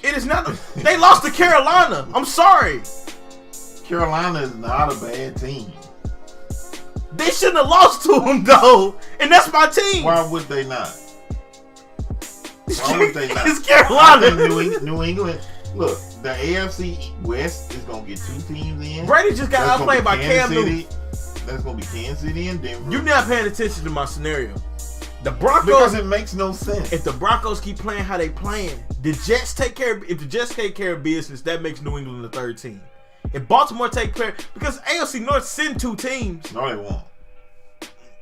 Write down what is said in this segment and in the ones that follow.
It is not. They lost to Carolina. I'm sorry. Carolina is not a bad team. They shouldn't have lost to them though, and that's my team. Why would they not? Why would they not? It's Carolina. New England. Look, the AFC West is gonna get 2 teams in. Brady just got outplayed by Cam Newton. That's gonna be Kansas City and Denver. You're not paying attention to my scenario. The Broncos, because it makes no sense. If the Broncos keep playing how they playing, the Jets take care. If the Jets take care of business, that makes New England the 3rd team. If Baltimore take care, because AFC North send 2 teams. No, they won't.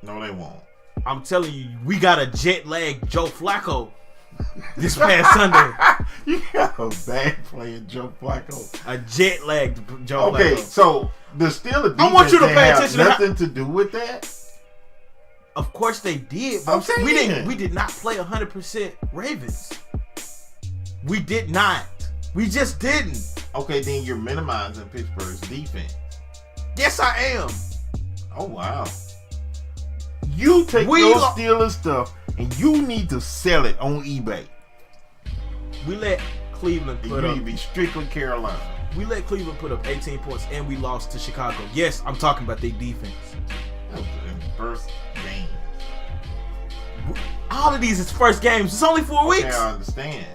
No, they won't. I'm telling you, we got a jet lag Joe Flacco this past Sunday. You got a bad playing Joe Flacco. A jet lag Joe Flacco. Okay, so the Steelers. I want you to pay attention. Nothing to do with that. Of course they did. I'm saying we did not play 100% Ravens. We did not. We just didn't. Okay, then you're minimizing Pittsburgh's defense. Yes, I am. Oh wow. You take your Steelers stuff and you need to sell it on eBay. We let Cleveland put up. You need to be strictly Carolina. We let Cleveland put up 18 points and we lost to Chicago. Yes, I'm talking about their defense. That was in the first game. All of these is first games. It's only 4 weeks. Yeah, I understand.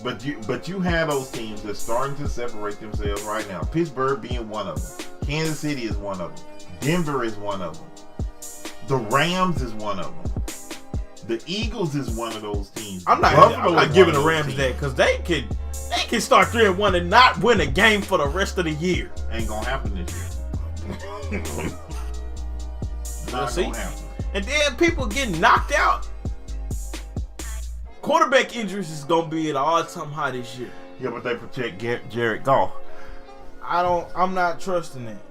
But you have those teams that's starting to separate themselves right now. Pittsburgh being one of them. Kansas City is one of them. Denver is one of them. The Rams is one of them. The Eagles is one of those teams. I'm not giving the Rams that because they can start 3-1 and not win a game for the rest of the year. Ain't gonna happen this year. Not gonna happen. And then people getting knocked out. Quarterback injuries is gonna be at an all-time high this year. Yeah, but they protect Jared Goff. I'm not trusting that.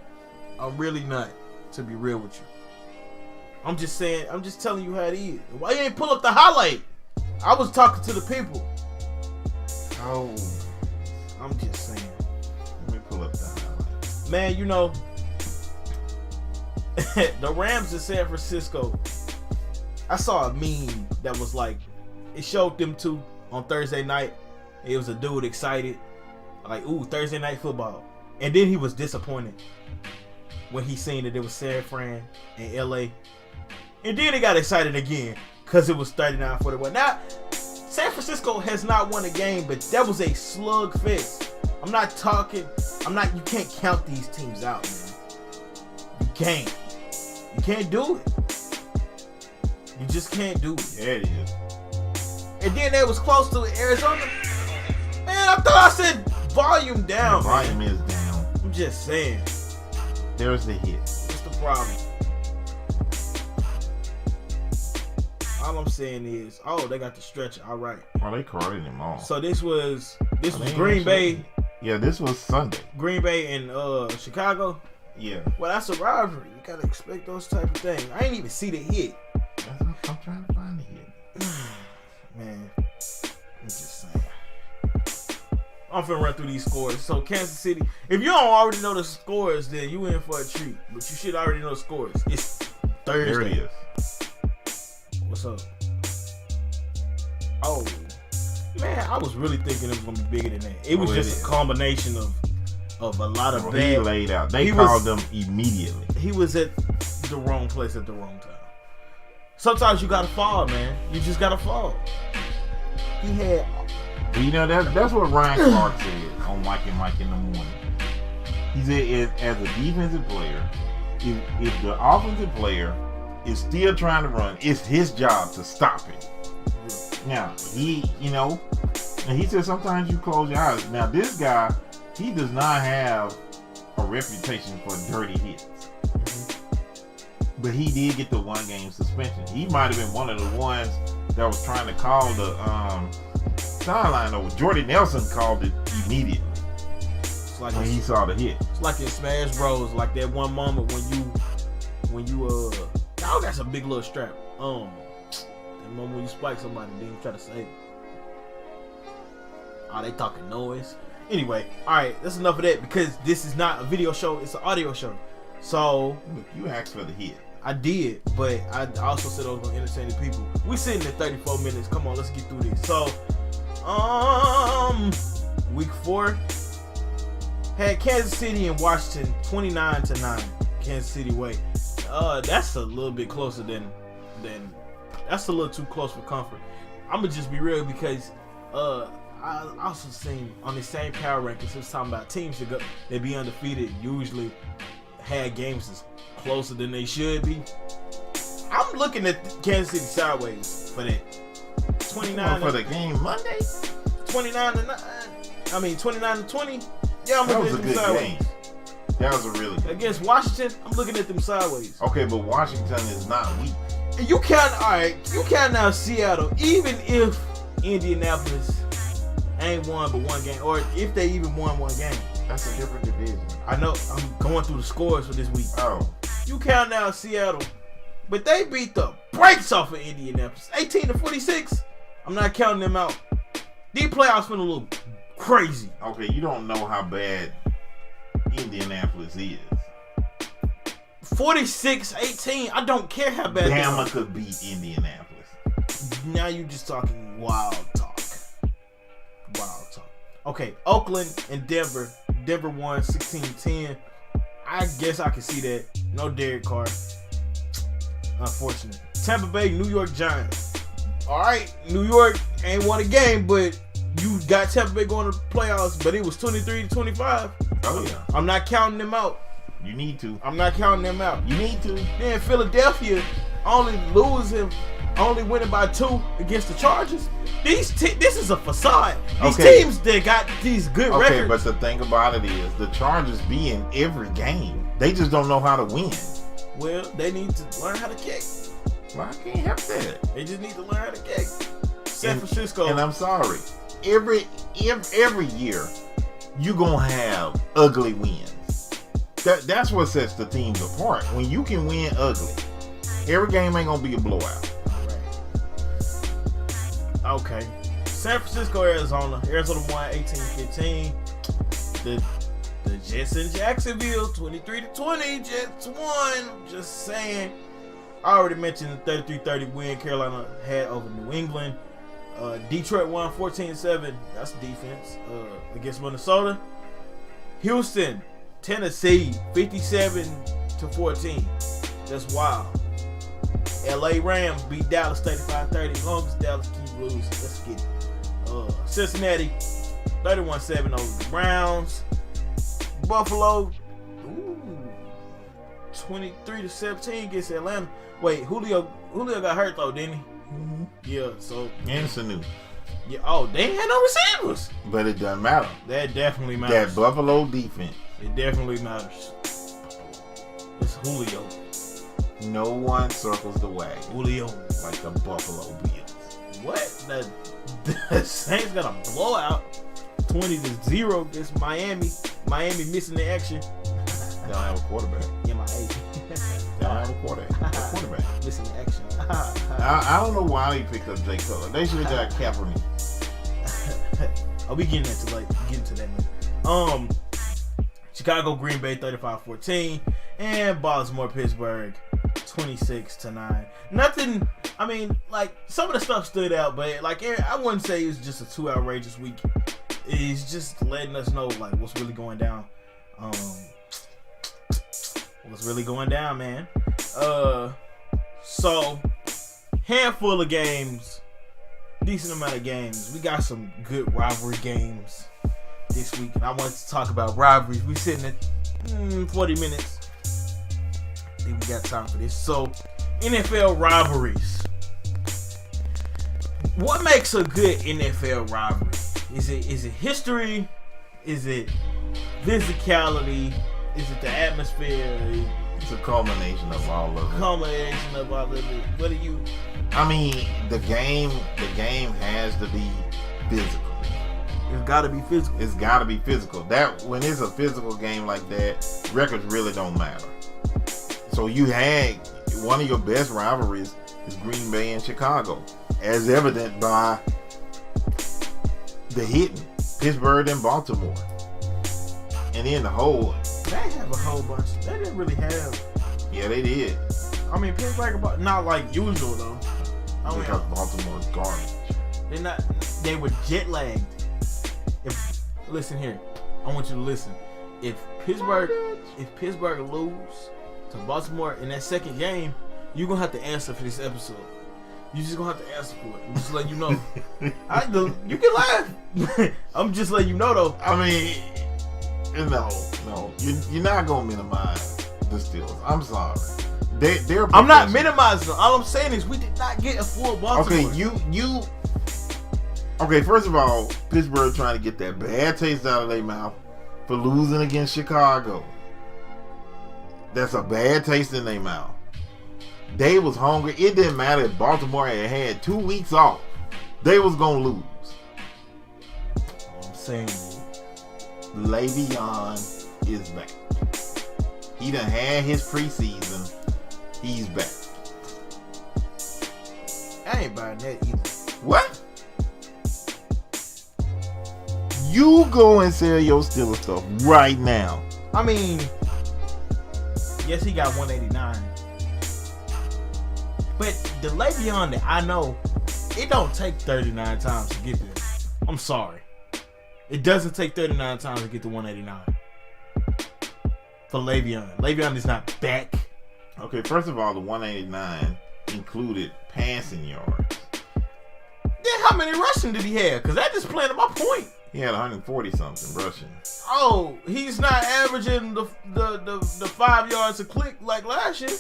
I'm really not, to be real with you. I'm just saying, I'm just telling you how it is. Why you ain't pull up the highlight? I was talking to the people. Oh. I'm just saying. Let me pull up the highlight. Man, you know, the Rams in San Francisco, I saw a meme that was like, it showed them 2 on Thursday night. It was a dude excited. Like, ooh, Thursday night football. And then he was disappointed when he seen that it was San Fran and LA. And then he got excited again because it was 39-41. Now, San Francisco has not won a game, but that was a slugfest. You can't count these teams out, man. You can't. You can't do it. You just can't do it. Yeah, it is. And then they was close to Arizona. Man, I thought I said volume down. The volume is down. I'm just saying. There's the hit. What's the problem? All I'm saying is, oh, they got the stretcher. All right. Well, they carted him off. So this was Green Bay. Yeah, this was Sunday. Green Bay and Chicago. Yeah. Well, that's a rivalry. You gotta expect those type of things. I ain't even see the hit. I'm trying to find the hit. Man, I'm just saying. I'm finna run through these scores. So Kansas City, if you don't already know the scores, then you in for a treat. But you should already know the scores. It's Thursday. There it is. What's up? Oh, man, I was really thinking it was gonna be bigger than that. It was just a combination of a lot of bad. He laid out. They called them immediately. He was at the wrong place at the wrong time. Sometimes you gotta fall, man. You just gotta fall. He had. You know, that's what Ryan Clark said on Mike and Mike in the morning. He said, as a defensive player, if the offensive player is still trying to run, it's his job to stop it. Now, and he said sometimes you close your eyes. Now, this guy, he does not have a reputation for dirty hits. But he did get the 1-game suspension. He might have been one of the ones that was trying to call the sideline over. Jordy Nelson called it immediately. It's like when he saw the hit. It's like in Smash Bros. Like that one moment when you oh, that's a big little strap. That moment when you spike somebody, then you try to save it. Oh, they talking noise. Anyway, all right, that's enough of that because this is not a video show; it's an audio show. So look, you asked for the hit. I did, but I also said I was gonna entertain the people. We sitting at 34 minutes. Come on, let's get through this. So, Kansas City and Washington 29-9. Kansas City way. That's a little bit closer than that's a little too close for comfort. I'm gonna just be real because I also seen on the same power rankings, it was talking about teams that be undefeated usually had games that's closer than they should be. I'm looking at Kansas City sideways for that. 29 for the game Monday. 29-9. I mean 29-20. Yeah, I'm looking at them sideways. Game. That was a really good against Washington. I'm looking at them sideways. Okay, but Washington is not weak. You count, all right. You count out Seattle, even if Indianapolis ain't won but one game, or if they even won one game. That's a different division. I know. I'm going through the scores for this week. Oh, you count out Seattle, but they beat the brakes off of Indianapolis, 18-46. I'm not counting them out. These playoffs went a little crazy. Okay, you don't know how bad Indianapolis is. 46-18. I don't care how bad. Bama could beat Indianapolis. Now you just talking wild talk. Wild talk. Okay, Oakland and Denver. Denver won 16-10. I guess I can see that. No Derek Carr. Unfortunate. Tampa Bay, New York Giants. All right, New York ain't won a game, but you got Tampa Bay going to the playoffs, but it was 23-25. Oh, yeah. I'm not counting them out. You need to. I'm not counting them out. You need to. Then Philadelphia only winning by 2 against the Chargers. This is a facade. These teams that got these good records. Okay, but the thing about it is the Chargers be in every game. They just don't know how to win. Well, they need to learn how to kick. Well, I can't help that. They just need to learn how to kick. San Francisco. And I'm sorry. Every year, you gonna have ugly wins. That's what sets the teams apart. When you can win ugly, every game ain't gonna be a blowout. Okay. San Francisco, Arizona. Arizona won 18-15. The Jets in Jacksonville, 23-20. Jets won. Just saying. I already mentioned the 33-30 win Carolina had over New England. Detroit won 14-7. That's defense against Minnesota. Houston, Tennessee, 57-14. That's wild. LA Rams beat Dallas 35-30. As long as Dallas keep losing, let's get it. Cincinnati, 31-7 over the Browns. Buffalo, 23-17 against Atlanta. Wait, Julio got hurt though, didn't he? Mm-hmm. Yeah, so. And Sanu. Yeah, oh, they ain't had no receivers. But it doesn't matter. That definitely matters. That Buffalo defense. It definitely matters. It's Julio. No one circles the wagon. Julio. Like the Buffalo Bills. What? The Saints got a blowout. 20-0 against Miami. Miami missing the action. They don't have a quarterback. MIA. They don't have a quarterback. Missing the action. I don't know why they picked up Jay Cutler. They should have got Kaepernick. Oh, we getting into that later. Chicago, Green Bay, 35-14, and Baltimore, Pittsburgh, 26-9. Nothing. I mean, like some of the stuff stood out, but like I wouldn't say it was just a too outrageous week. It's just letting us know like what's really going down. What's really going down, man? So handful of games, decent amount of games. We got some good rivalry games this week, and I wanted to talk about rivalries. We sitting at 40 minutes. I think we got time for this. So, NFL rivalries. What makes a good NFL rivalry? Is it history? Is it physicality? Is it the atmosphere? It's a culmination of all of it. What do you? I mean, the game has to be physical. It's got to be physical. It's got to be physical. That when it's a physical game like that, records really don't matter. So you had one of your best rivalries is Green Bay and Chicago, as evident by the hitting Pittsburgh and Baltimore, and then the whole. They have a whole bunch. They didn't really have. Yeah, they did. I mean, Pittsburgh not like usual though. Because Baltimore's garbage. They're not. They were jet lagged. Listen here, I want you to listen. if Pittsburgh lose to Baltimore in that second game, you're gonna have to answer for this episode. You just gonna have to answer for it. I'm just letting you know. You can laugh. I'm just letting you know though. I mean, no, you're not gonna minimize the Steelers. I'm sorry. They're I'm not minimizing them. All I'm saying is we did not get a full Baltimore. Okay, Okay, first of all, Pittsburgh trying to get that bad taste out of their mouth for losing against Chicago. That's a bad taste in their mouth. They was hungry. It didn't matter if Baltimore had 2 weeks off. They was gonna lose. I'm saying Le'Veon is back. He done had his preseason. He's back. I ain't buying that either. What? You go and sell your Steelers stuff right now. I mean, yes, he got 189. But the Le'Veon that I know, it don't take 39 times to get there. I'm sorry. It doesn't take 39 times to get to 189. For Le'Veon. Le'Veon is not back. Okay, first of all, the 189 included passing yards. Then how many rushing did he have? Because that just playing to my point. He had 140 something rushing. Oh, he's not averaging the 5 yards a click like last year.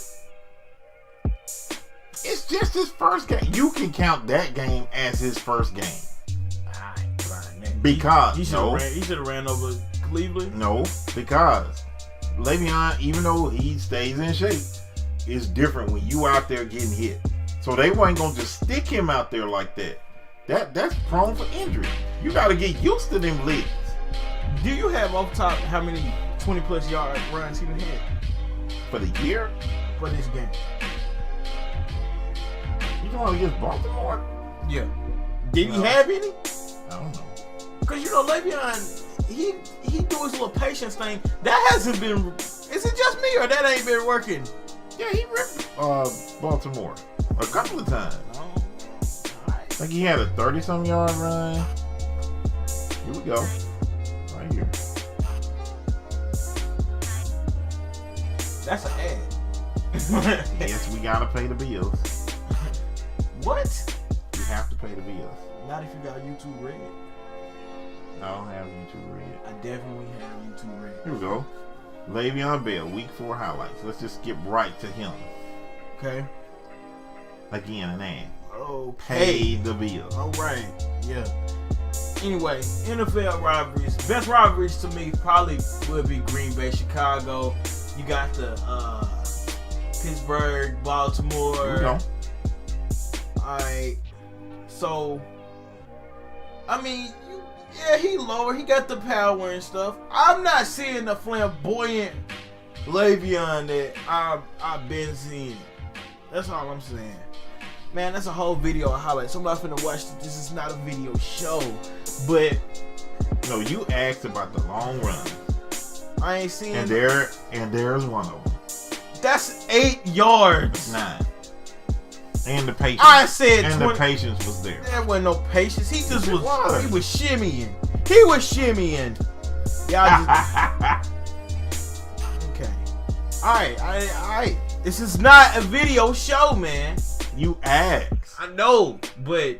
It's just his first game. You can count that game as his first game. I ain't buying that. Because he should have ran over Cleveland. No, because Le'Veon, even though he stays in shape, is different when you out there getting hit. So they weren't gonna just stick him out there like that. That's prone for injury. You got to get used to them legs. Do you have off top how many 20+ yard runs he had for the year? For this game. You talking against Baltimore? Yeah. Did he have any? I don't know. Because Le'Veon, he do his little patience thing. That hasn't been. Is it just me or that ain't been working? Yeah, he ripped Baltimore a couple of times. I think he had a 30-some yard run. Here we go. Right here. That's an ad. Yes, we gotta pay the bills. What? You have to pay the bills. Not if you got YouTube Red. I don't have YouTube Red. I definitely have YouTube Red. Here we go. Le'Veon Bell, Week 4 highlights. Let's just skip right to him. Okay. Again, an ad. Okay. Pay the bills. All right. Yeah. Anyway, NFL rivalries. Best rivalries to me probably would be Green Bay, Chicago. You got the Pittsburgh, Baltimore. Here we go. Alright. So, I mean, yeah, he lower. He got the power and stuff. I'm not seeing the flamboyant Le'Veon that I've been seeing. That's all I'm saying. Man, that's a whole video of highlights. Somebody finna watch this. This is not a video show. But no, you asked about the long run. I ain't seen and there's one of them. That's 8 yards. 9. And the patience. I said and 20. The patience was there. There wasn't no patience. He just was. He was shimmying. He was shimmying. Y'all just. Okay. Alright. This is not a video show, man. You asked. I know, but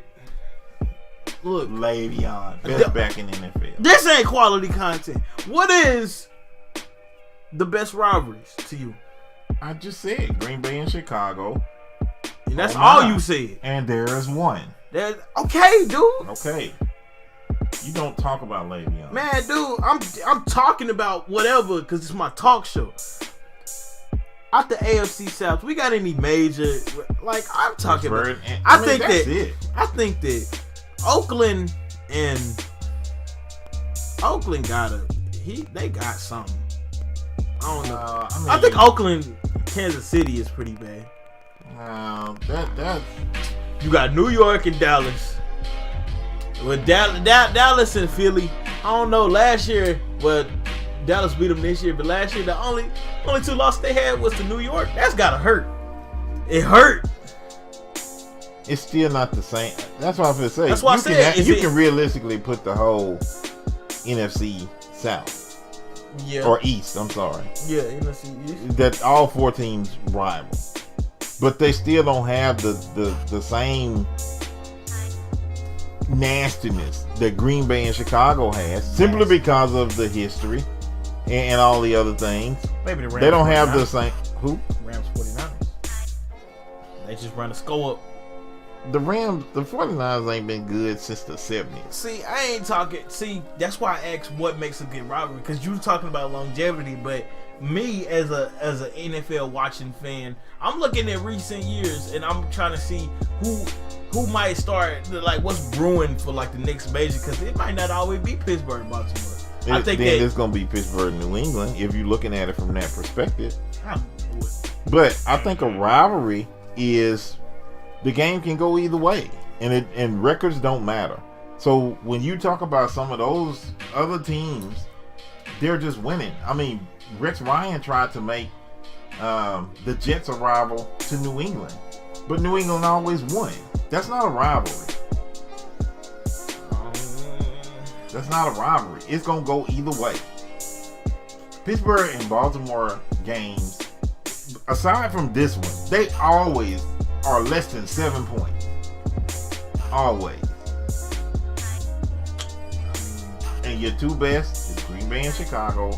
look, Le'Veon, best back in the NFL. This ain't quality content. What is the best rivalries to you? I just said Green Bay and Chicago. And that's all you said. And there's one. Okay, dude. Okay. You don't talk about Le'Veon. Man, dude, I'm talking about whatever because it's my talk show. Out the AFC South, we got any major? Like I'm talking about. I think that Oakland they got something. I don't know. I think Oakland, Kansas City is pretty bad. You got New York and Dallas. With Dallas and Philly, I don't know. Last year, Dallas beat them this year, but last year the only 2 losses they had was to New York. That's gotta hurt. It hurt. It's still not the same. That's what I'm gonna say. That's why I said you can realistically put the whole NFC South. Yeah. Or East, I'm sorry. Yeah, NFC East. That all 4 teams rival. But they still don't have the same nastiness that Green Bay and Chicago has, simply because of the history and all the other things. Maybe the Rams. They don't have the same. Who? Rams 49ers. They just run a score up. The 49ers ain't been good since the 70s. See, I ain't talking. See, that's why I asked what makes a good rivalry, because you talking about longevity, but me as a NFL watching fan, I'm looking at recent years and I'm trying to see who might start, like, what's brewing for like the next major, because it might not always be Pittsburgh, Baltimore. I think then it's gonna be Pittsburgh, New England, if you're looking at it from that perspective. But I think a rivalry is, the game can go either way, and records don't matter. So when you talk about some of those other teams, they're just winning. I mean, Rex Ryan tried to make the Jets a rival to New England, but New England always won. That's not a rivalry. That's not a rivalry. It's gonna go either way. Pittsburgh and Baltimore games, aside from this one, they always are less than 7 points. Always. And your 2 best is Green Bay and Chicago.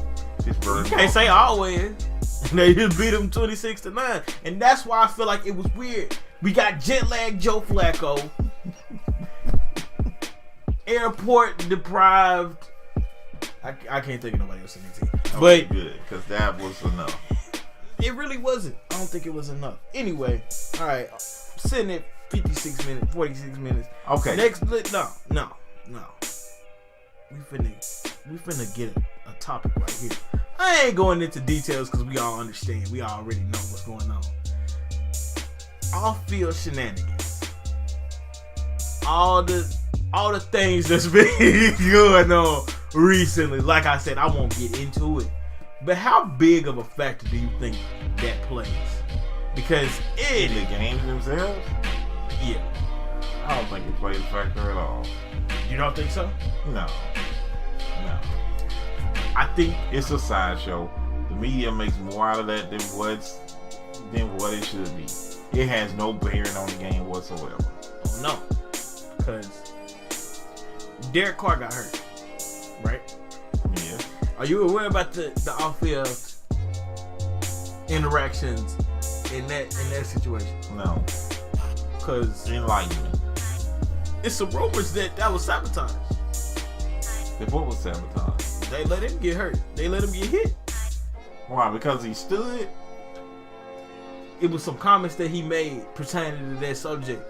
Pittsburgh. You can't say always. They just beat them 26-9, and that's why I feel like it was weird. We got jet lag Joe Flacco, airport deprived. I can't think of nobody else in the team. But good, because that was enough. It really wasn't. I don't think it was enough. Anyway, all right, sitting at 46 minutes, 46 minutes. Okay. Next, no. We finna get a topic right here. I ain't going into details because we all understand. We already know what's going on. Off-field shenanigans. All the things that's been going on recently. Like I said, I won't get into it. But how big of a factor do you think that plays? Because in the games themselves? Yeah. I don't think it plays a factor at all. You don't think so? No. I think it's a sideshow. The media makes more out of that than what it should be. It has no bearing on the game whatsoever. Oh no. Because Derek Carr got hurt. Right? Yeah. Are you aware about the off-field interactions in that situation? No. Because enlighten me. It's some rumors that was sabotage. If what was sabotage? They let him get hurt. They let him get hit. Why? Because he stood? It was some comments that he made pertaining to that subject,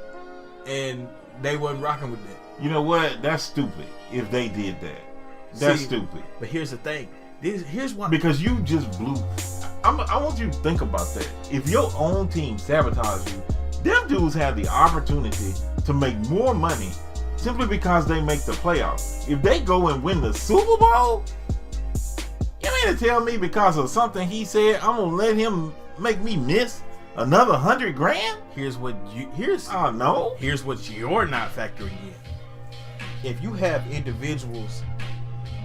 and they wasn't rocking with that. You know what? That's stupid. If they did that, that's stupid. But here's the thing. Here's why. Because you just blew. I want you to think about that. If your own team sabotages you, them dudes have the opportunity to make more money simply because they make the playoffs. If they go and win the Super Bowl, you mean to tell me because of something he said, I'm gonna let him make me miss another $100,000? Here's what you're not factoring in. If you have individuals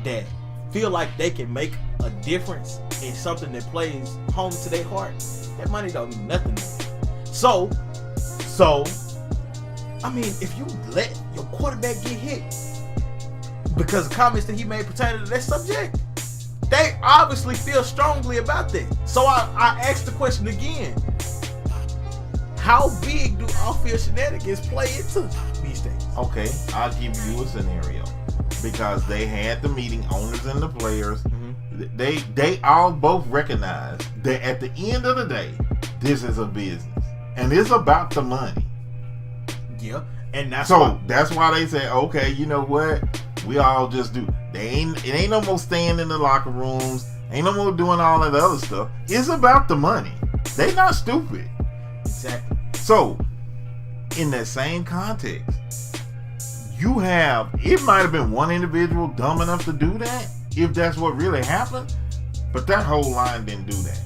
that feel like they can make a difference in something that plays home to their heart, that money don't mean nothing to them. So, I mean, if you let your quarterback get hit because of comments that he made pertaining to that subject, they obviously feel strongly about that. So I asked the question again. How big do off-field shenanigans play into these things? Okay, I'll give you a scenario. Because they had the meeting, owners and the players. Mm-hmm. They all both recognize that at the end of the day, this is a business. And it's about the money. Yeah. And that's why they say, okay, you know what? We all just do. It ain't no more staying in the locker rooms. Ain't no more doing all that other stuff. It's about the money. They not stupid. Exactly. So, in that same context, it might have been one individual dumb enough to do that, if that's what really happened, but that whole line didn't do that.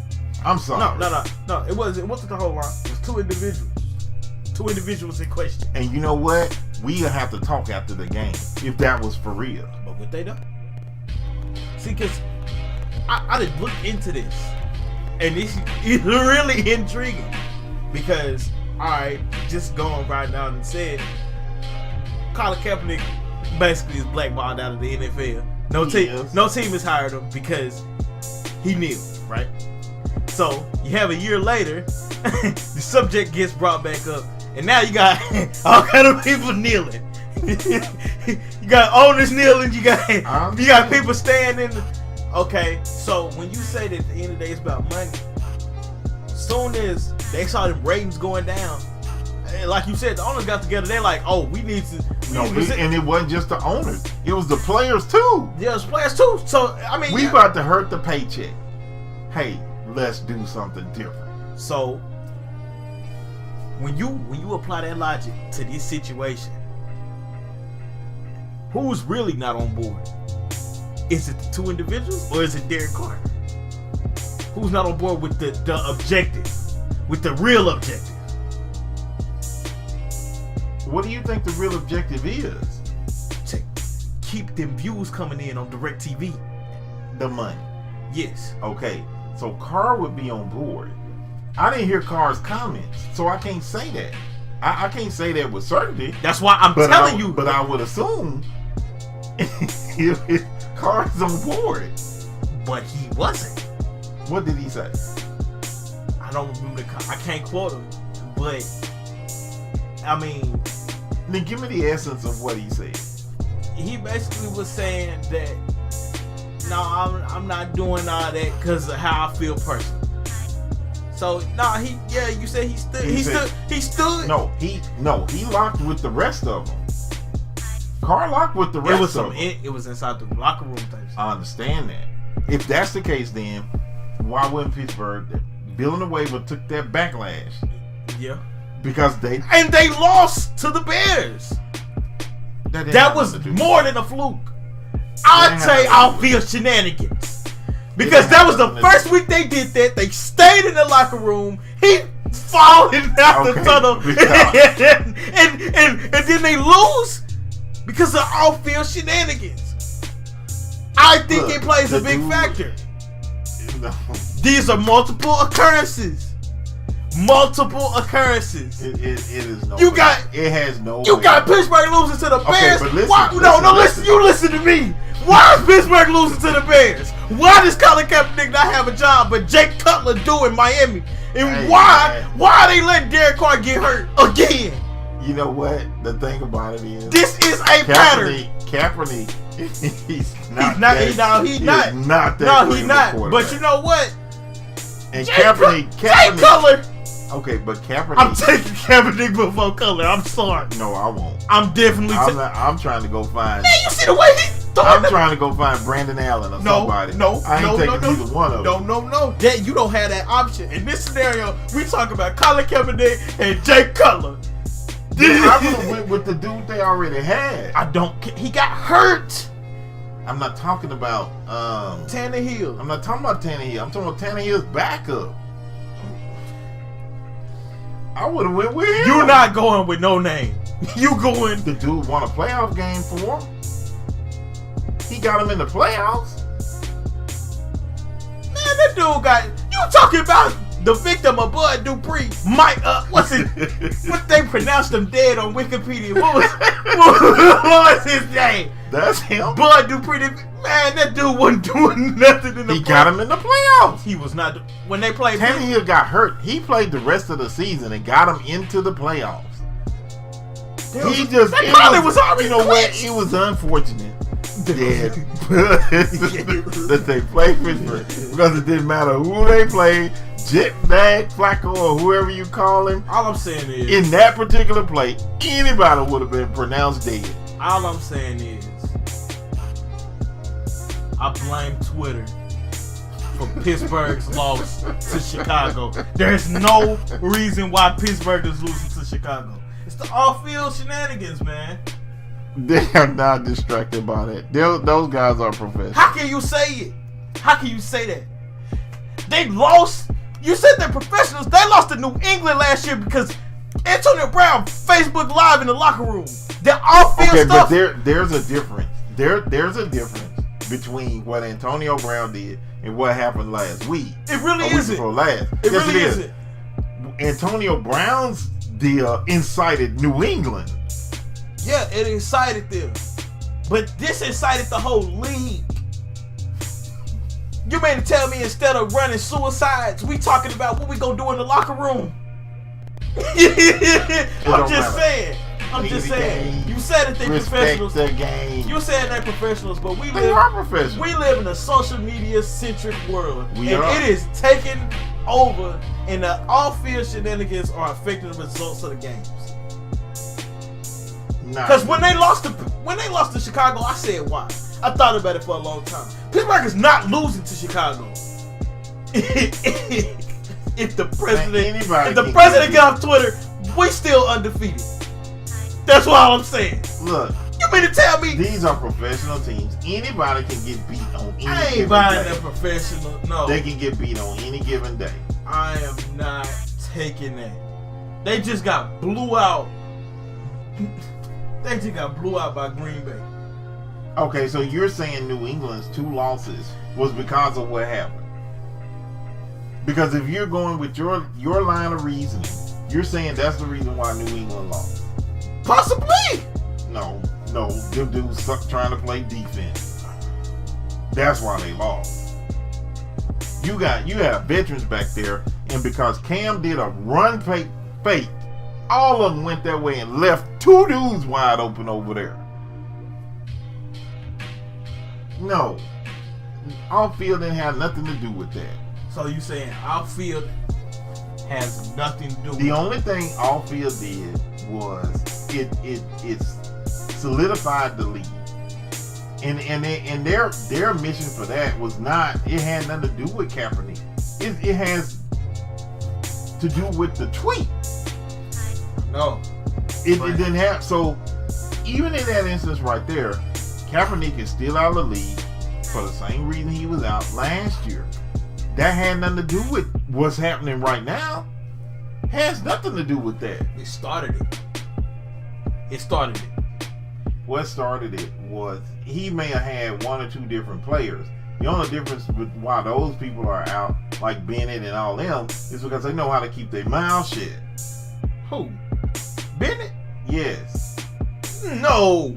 I'm sorry. No, it wasn't the whole line. It was two individuals in question. And you know what? We'll have to talk after the game if that was for real. But what they done? See, because I didn't look into this, and this is really intriguing because, all right, just going right now and said, Colin Kaepernick basically is blackballed out of the NFL. No team has hired him because he kneeled, right? So you have a year later, the subject gets brought back up, and now you got all kind of people kneeling. You got owners kneeling. You got people standing. Okay, so when you say that at the end of the day it's about money, soon as they saw the ratings going down, like you said, the owners got together. They're like, "Oh, we need to." And it wasn't just the owners; it was the players too. Yeah, it was players too. So I mean, we about to hurt the paycheck. Hey, let's do something different. So when you apply that logic to this situation, who's really not on board? Is it the two individuals or is it Derek Carr? Who's not on board with the objective, with the real objective? What do you think the real objective is? To keep them views coming in on DirecTV. The money. Yes. Okay, so Carr would be on board. I didn't hear Carr's comments, so I can't say that. I can't say that with certainty. That's why I'm telling you. But I would assume Carr's on board. But he wasn't. What did he say? I don't remember. I can't quote him, but I mean, then give me the essence of what he said. He basically was saying that no, I'm not doing all that because of how I feel personally. So you said he stood. He stood. No, he locked with the rest of them. Carr locked with the rest of them. It was inside the locker room type. I understand that. If that's the case, then why wouldn't Pittsburgh, Bill and the Waiver took that backlash? Yeah. Because they lost to the Bears. That was more than a fluke. I'd say off-field shenanigans. Because that was the first week they did that. They stayed in the locker room. He falling out the tunnel. and then they lose because of off-field shenanigans. I think it plays a big factor. No. These are multiple occurrences. It is no. It has no. You got Pittsburgh losing to the Bears. Okay, but listen. You listen to me. Why is Pittsburgh losing to the Bears? Why does Colin Kaepernick not have a job, but Jake Cutler do in Miami? And why they let Derek Carr get hurt again? You know what? The thing about it is, this is a pattern. Kaepernick, he's not. But you know what? And Kaepernick, Cutler. Okay, but Kaepernick. I'm taking Kaepernick before Cutler. I'm sorry. No, I won't. I'm definitely. I'm trying to go find. Man, you see the way he. I'm trying to go find Brandon Allen or somebody. I ain't taking either one of them. No. That you don't have that option. In this scenario, we talk about Colin Kaepernick and Jake Cutler. I would have went with the dude they already had. I don't. He got hurt. I'm not talking about Tannehill. I'm not talking about Tannehill. I'm talking about Tannehill's backup. I would have went with him. You're not going with no name. You going. The dude won a playoff game for him. He got him in the playoffs. Man, that dude got. You talking about the victim of Bud Dupree? What's it? What they pronounced him dead on Wikipedia? What was his name? That's him. Bud Dupree. Man, that dude wasn't doing nothing in the playoffs. He got him in the playoffs. He was not. When they played. Tannehill got hurt. He played the rest of the season and got him into the playoffs. You know what? It was unfortunate. That they played Pittsburgh because it didn't matter who they played, Jetbag, Flacco, or whoever you call him. All I'm saying is, in that particular play, anybody would have been pronounced dead. All I'm saying is, I blame Twitter for Pittsburgh's loss to Chicago. There's no reason why Pittsburgh is losing to Chicago. It's the off-field shenanigans, man. They are not distracted by that. Those guys are professionals. How can you say it? How can you say that? They lost. You said they're professionals. They lost to New England last year because Antonio Brown Facebook Live in the locker room. They're off-field stuff. But there's a difference. There's a difference between what Antonio Brown did and what happened last week. It really isn't. Before last. It really isn't. Antonio Brown's deal incited New England. Yeah, it incited them. But this incited the whole league. You mean to tell me instead of running suicides, we talking about what we gonna do in the locker room? I'm just saying. You said that they professionals. The game. You said they professionals, but we are professionals. We live in a social media centric world, and it is taking over, and the off-field shenanigans are affecting the results of the games. Because when they lost to Chicago, I said why. I thought about it for a long time. Pittsburgh is not losing to Chicago. If the president get off Twitter, we still undefeated. That's what I'm saying. Look, you mean to tell me these are professional teams? Anybody can get beat on any given day. I ain't buying that professional. No, they can get beat on any given day. I am not taking that. They just got blew out. They just got blew out by Green Bay. Okay, so you're saying New England's 2 losses was because of what happened? Because if you're going with your line of reasoning, you're saying that's the reason why New England lost. Possibly. No, them dudes suck trying to play defense. That's why they lost. You have veterans back there, and because Cam did a run fake, all of them went that way and left 2 dudes wide open over there. No, outfield didn't have nothing to do with that. So you saying outfield has nothing to do with it? The only thing outfield did was it solidified the lead, and their mission for that was not. It had nothing to do with Kaepernick. It has to do with the tweet. No, it didn't have. So even in that instance right there, Kaepernick is still out of the league for the same reason he was out last year. That had nothing to do with what's happening right now. Has nothing to do with that. It started it. What started it was he may have had 1 or 2 different players. The only difference with why those people are out, like Bennett and all them, is because they know how to keep their mouth shut. Who? Bennett? Yes. No.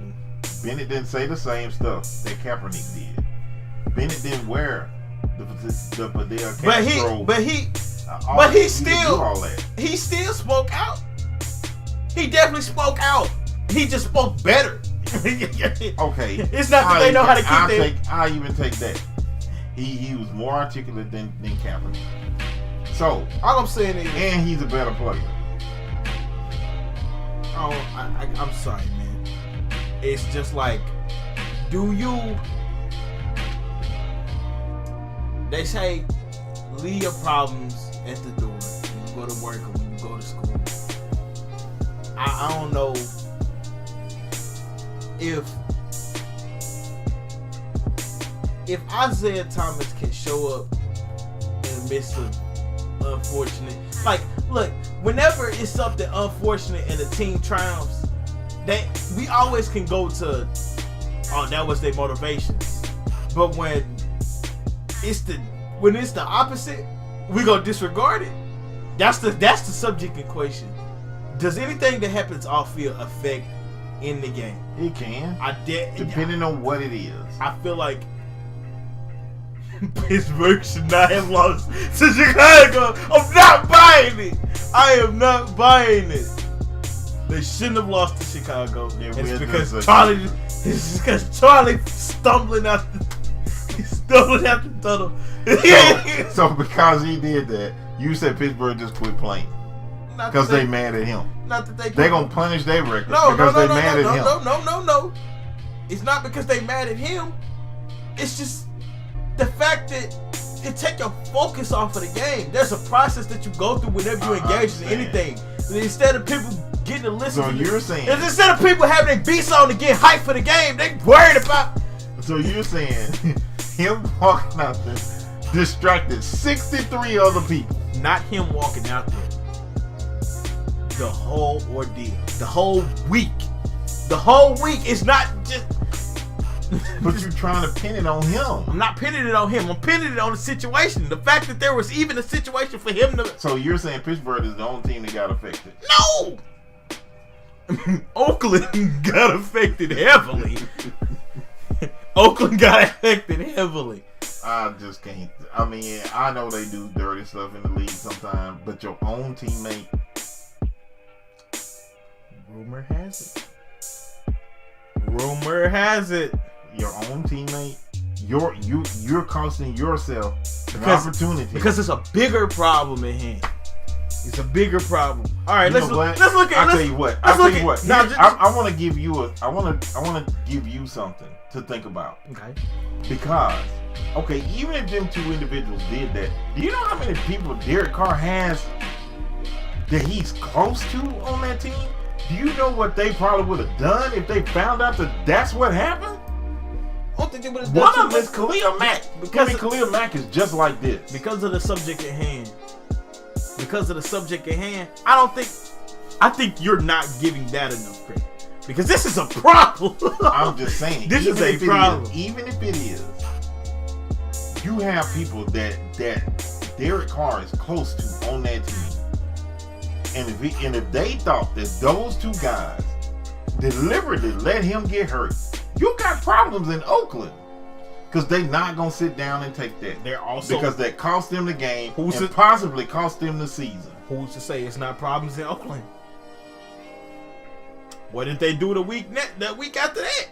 Bennett didn't say the same stuff that Kaepernick did. Bennett didn't wear the Fidel Castro. But he still spoke out. He definitely spoke out. He just spoke better. Okay. It's not that they know how to keep I even take that. He was more articulate than Kaepernick. So all I'm saying is, and he's a better player. Oh, I'm sorry, man. It's just like, they say leave your problems at the door when you go to work or when you go to school. I don't know if Isaiah Thomas can show up in the midst of unfortunate, like, look, whenever it's something unfortunate and the team triumphs, we always can go to, oh, that was their motivations. But when it's the opposite, we gonna disregard it. That's the subject equation. Does anything that happens off field affect in the game? It can. Depending on what it is. I feel like Pittsburgh should not have lost to Chicago. I'm not buying it. I am not buying it. They shouldn't have lost to Chicago. It's because Charlie stumbling out the tunnel. So because he did that, you said Pittsburgh just quit playing because they mad at him. Not that they're gonna punish their record because they mad at him. No. It's not because they mad at him. It's just the fact that it take your focus off of the game. There's a process that you go through whenever you engage in anything. Instead of people getting to listen, so you're saying instead of people having their beats on to get hyped for the game, they worried about. So you're saying him walking out there distracted 63 other people. Not him walking out there. The whole ordeal. The whole week. The whole week is not just. But you're trying to pin it on him. I'm not pinning it on him. I'm pinning it on the situation. The fact that there was even a situation for him to. So you're saying Pittsburgh is the only team that got affected? No. Oakland got affected heavily. Oakland got affected heavily. I just can't. I mean, I know they do dirty stuff in the league sometimes, but your own teammate. Rumor has it. Your own teammate. You're costing yourself an opportunity because it's a bigger problem at hand. It's a bigger problem. All right, let's look at. I'll tell you what. Now, I want to give you I want to give you something to think about. Okay. Because even if them two individuals did that, do you know how many people Derek Carr has that he's close to on that team? Do you know what they probably would have done if they found out that that's what happened? I don't think they would have One done of them is Khalil Mack. Because Khalil Mack is just like this. Because of the subject at hand. I think you're not giving that enough credit. Because this is a problem. I'm just saying. This is a problem. Even if it is, you have people that Derek Carr is close to on that team. And if they thought that those two guys deliberately let him get hurt, you got problems in Oakland. Because they're not going to sit down and take that. They're also, because that cost them the game and possibly cost them the season. Who's to say it's not problems in Oakland? What did they do that week after that?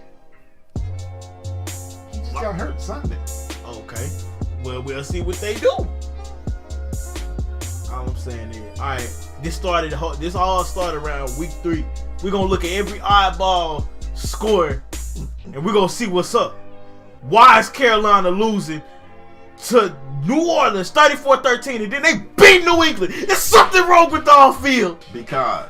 He just got hurt Sunday. Okay. Well, we'll see what they do. All I'm saying is, all right, this all started around week 3. We're going to look at every oddball score, and we're going to see what's up. Why is Carolina losing to New Orleans 34-13, and then they beat New England? There's something wrong with the off-field. Because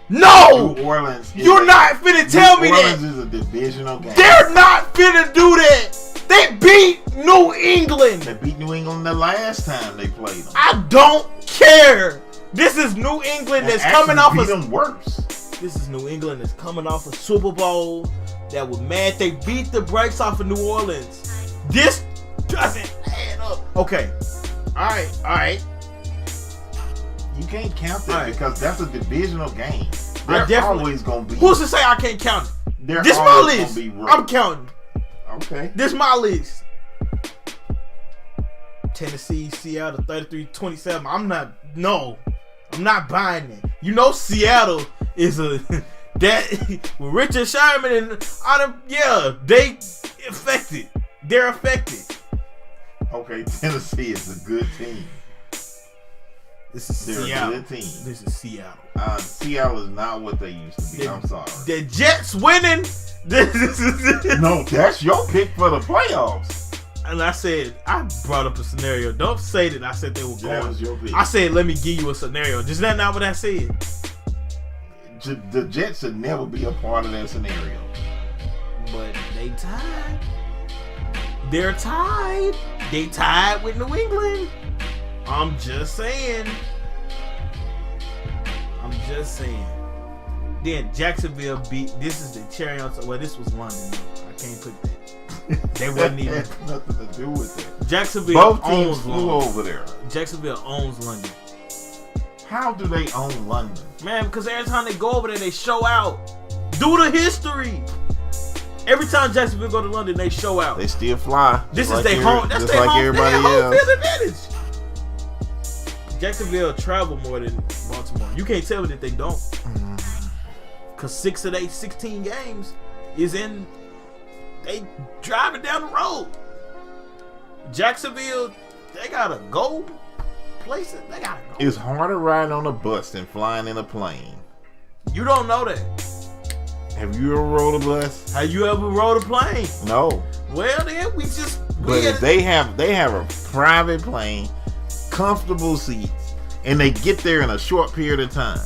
no! New Orleans. You're not finna tell me that. New Orleans is a divisional game. They're not finna do that. They beat New England. They beat New England the last time they played them. I don't care. This is New England that's coming off of them worse. This is New England that's coming off a Super Bowl that was mad. They beat the brakes off of New Orleans. This doesn't add up. Okay. All right. You can't count that because that's a divisional game. They're always going to be. Who's to say I can't count it? This my list. I'm counting. Okay. This my list. Tennessee, Seattle, 33-27. I'm not buying it. You know Seattle is that with Richard Sherman and they affected. They're affected. Okay, Tennessee is a good team. This is They're Seattle. a good team. This is Seattle. Seattle is not what they used to be. I'm sorry. The Jets winning. No, that's your pick for the playoffs. And I brought up a scenario. Don't say that I said they were going. That was your pick. I said, let me give you a scenario. Just that not what I said. The Jets should never be a part of that scenario. But they tied. They're tied. They tied with New England. I'm just saying. Then Jacksonville beat. This is the cherry on top. Well, this was London. Though. I can't put that. They wasn't even nothing to do with it. Jacksonville both teams owns flew London. over there. Jacksonville owns London. How do they own London? Man, because every time they go over there, they show out. Do the history. Every time Jacksonville go to London, they show out. They still fly. This is their home. That's their home. Everybody else. Field advantage. Jacksonville travel more than Baltimore. You can't tell me that they don't. Because 6 of their 16 games is in. They driving down the road. Jacksonville, they gotta go places. They gotta go. It's harder riding on a bus than flying in a plane. You don't know that. Have you ever rode a bus? Have you ever rode a plane? No. Well, then But if they have a private plane, comfortable seats, and they get there in a short period of time.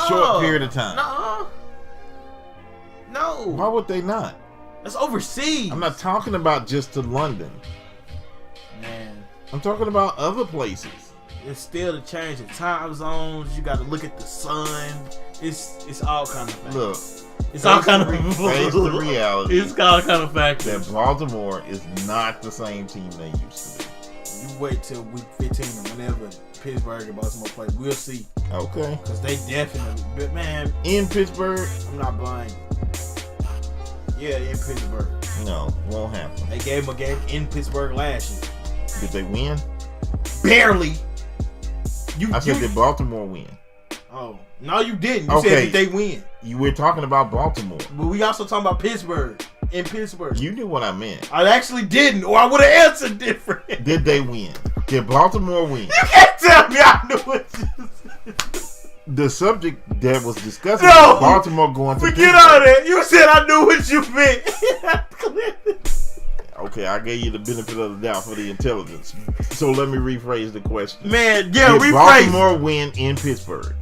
Short period of time. No. Why would they not? That's overseas. I'm not talking about just to London. Man. I'm talking about other places. It's still to change the time zones. You got to look at the sun. It's all kind of things. Look, It's all kind of face the reality. It's all kind of factor. That Baltimore is not the same team they used to be. You wait till week 15 or whenever Pittsburgh and Baltimore play. We'll see. Okay. Because they definitely, but man, in Pittsburgh, I'm not buying. Yeah, in Pittsburgh. No, won't happen. They gave them a game in Pittsburgh last year. Did they win? Barely. I said, did Baltimore win? Oh, no, you didn't. You said that they win. You were talking about Baltimore. But we also talking about Pittsburgh. In Pittsburgh. You knew what I meant. I actually didn't, or I would have answered different. Did they win? Did Baltimore win? You can't tell me I knew what you said. The subject that was discussed was Baltimore going to Forget all that. You said I knew what you meant. Okay, I gave you the benefit of the doubt for the intelligence. So let me rephrase the question. Man, yeah, did Baltimore win in Pittsburgh?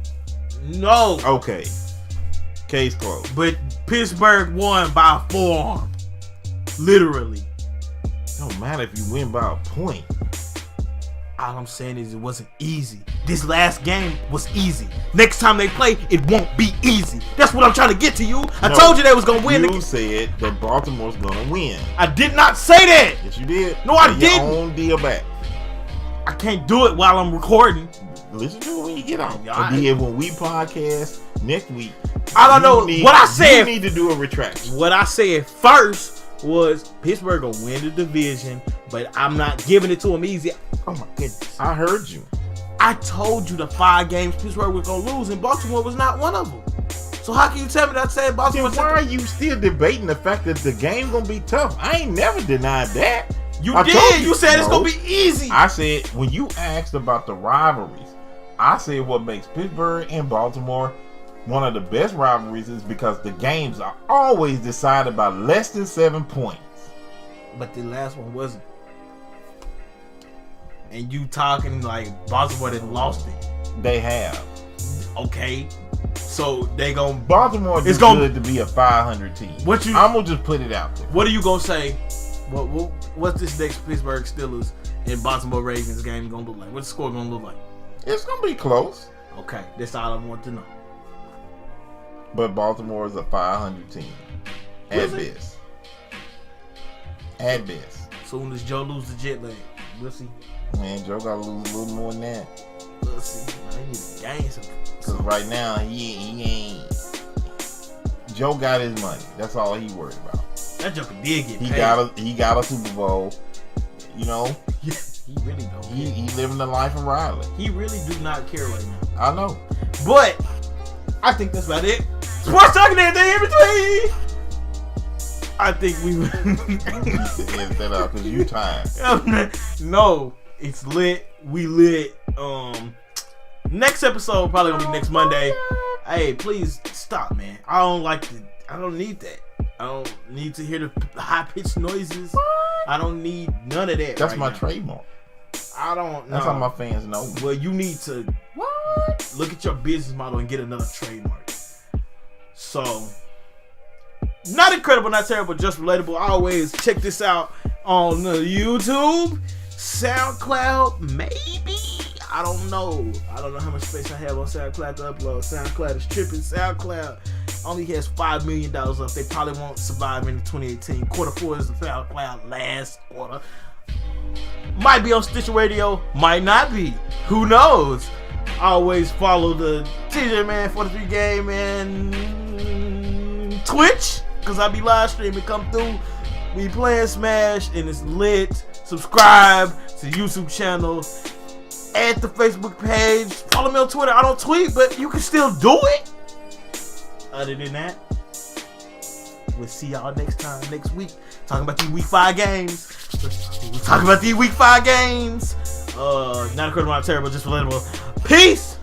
No. Okay. Case closed. But Pittsburgh won by a forearm. Literally. Don't matter if you win by a point. All I'm saying is it wasn't easy. This last game was easy. Next time they play, it won't be easy. That's what I'm trying to get to you. I told you they was going to win. You said that Baltimore's going to win. I did not say that. Yes, you did. No, I didn't. Your own deal back. I can't do it while I'm recording. Listen to it when you get off. And then when we podcast next week, I don't know what I said. You need to do a retraction. What I said first was Pittsburgh gonna win the division, but I'm not giving it to them easy. Oh my goodness! I heard you. I told you the 5 games Pittsburgh was gonna lose, and Baltimore was not one of them. So how can you tell me that I said Baltimore? Then why are you still debating the fact that the game gonna be tough? I ain't never denied that. You did. You said it's gonna be easy. I said when you asked about the rivalries, I said what makes Pittsburgh and Baltimore one of the best rivalries is because the games are always decided by less than 7 points. But the last one wasn't. And you talking like Baltimore didn't lost it. They have. Okay. So they gonna Baltimore is good to be a 500 team. I'm gonna just put it out there. What are you gonna say? What's this next Pittsburgh Steelers and Baltimore Ravens game gonna look like? What's the score gonna look like? It's gonna be close. Okay, that's all I want to know. But Baltimore is a 500 team. At best. At best. Soon as Joe loses the jet lag, we'll see. Man, Joe gotta lose a little more than that. We'll see. I need to gain something. Because right now, he ain't. Joe got his money. That's all he worried about. That joker did get paid. He got a Super Bowl. You know? He really don't. He living the life of Riley. He really do not care right now. I know. But I think that's about it. Sports talking everything in between. I think we need to edit that out because you tired. No, it's lit. We lit. Next episode probably gonna be next Monday. Hey, please stop, man. I don't need that. I don't need to hear the high pitched noises. I don't need none of that. That's my trademark. I don't know. That's how my fans know. Well, you need to look at your business model and get another trademark. So, not incredible, not terrible, just relatable. Always check this out on the YouTube, SoundCloud, maybe. I don't know how much space I have on SoundCloud to upload. SoundCloud is tripping. SoundCloud only has $5 million up. They probably won't survive in 2018. Q4 is the SoundCloud last quarter. Might be on Stitcher Radio, might not be. Who knows? Always follow the tjmann43gaming and Twitch, because I be live streaming. Come through. We playing Smash and it's lit. Subscribe to the YouTube channel. Add the Facebook page. Follow me on Twitter. I don't tweet, but you can still do it. Other than that, we'll see y'all next week. Talking about these week 5 games. Not incredible, not terrible, just relatable. Peace.